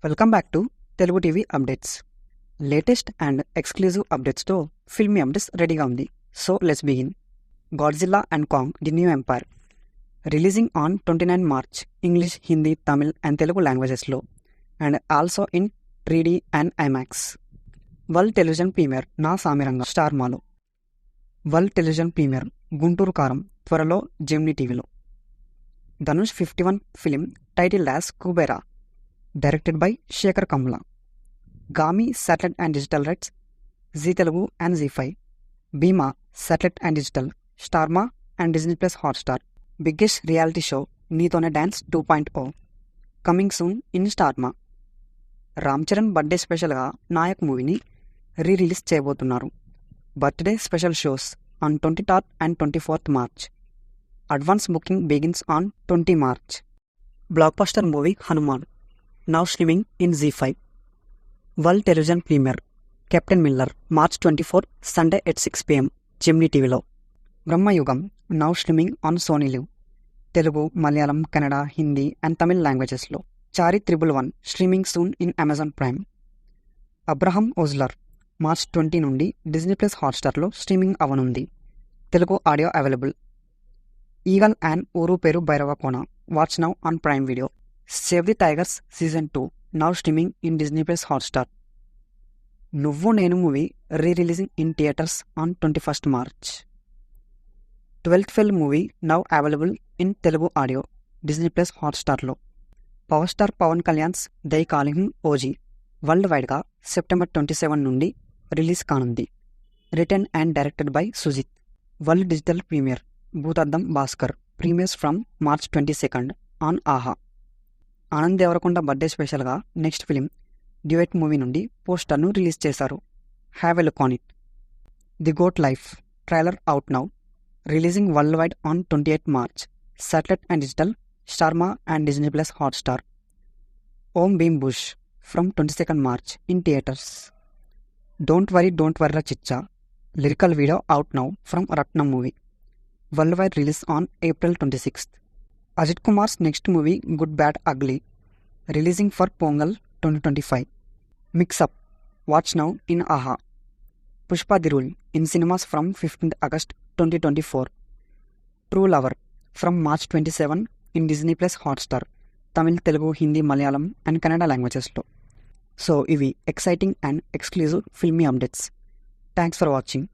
Welcome back to Telugu TV updates. Latest and exclusive అప్డేట్స్తో filmy updates రెడీగా ఉంది. So let's begin. Godzilla and Kong the new empire releasing on 29 March English, Hindi, Tamil and Telugu లాంగ్వేజెస్లో and also in 3D and IMAX. World television premiere Naa Samiranga star మాలో. World television premiere Guntur Kaaram త్వరలో Gemini టీవీలో. Dhanush 51 film title as Kubera directed by Shekhar Kammula. Gaami satellite and digital rights G Telugu and Zee5. Bhimaa satellite and digital, Star Maa and Disney plus Hotstar. Biggest reality show Neethone dance 2.0 coming soon in Star Maa. Ram Charan birthday స్పెషల్గా నాయక్ మూవీని release చేయబోతున్నారు. Birthday special shows on 23rd and 24th March. Advance booking begins on 20 March. Blockbuster movie Hanuman now streaming in Zee5. World television premiere Captain Miller March 24 Sunday at 6 PM Gemini టీవీలో. Bramayugam now streaming on Sony live Telugu, Malayalam, Kannada, Hindi and Tamil లాంగ్వేజెస్లో. Chaari 111 streaming soon in Amazon Prime. Abraham Ozler March 20 నుండి Disney plus హాట్స్టార్లో streaming అవనుంది. Telugu audio available. Eagle and Ooru Peru Bhairava Kona watch now on Prime Video. Save the tigers season 2 now streaming in Disney plus Hotstar. Nuvvu Nenu movie releasing in theatres on 21st March. 12th fail movie now available in Telugu audio Disney plus హాట్స్టార్లో. Power star Pawan Kalyan's they calling OG world వైడ్గా September 27 నుండి release కానుంది. Written and directed by Sujeeth. World digital premiere Bhoothaddam Bhaskar premieres from March 22 on Aha. Anand Deverakonda birthday స్పెషల్గా next film Duet movie నుండి పోస్టర్ను release చేశారు. Have a look on it. The Goat Life trailer out now. Releasing worldwide on 28 March. Satellite and digital, Star Maa and Disney plus Hotstar. Om Bheem bush from 22 March in theatres. Don't worry Chichcha lyrical video out now from Rathnam movie. Worldwide release on April 26. Ajith Kumar's next movie good bad ugly releasing for Pongal 2025. Mixup watch now in Aha. Pushpa the rule in cinemas from 15th August 2024. True lover from March 27 in Disney plus Hotstar Tamil, Telugu, Hindi, Malayalam and Kannada లాంగ్వేజెస్లో. So ఇవి exciting and exclusive filmy updates. Thanks for watching.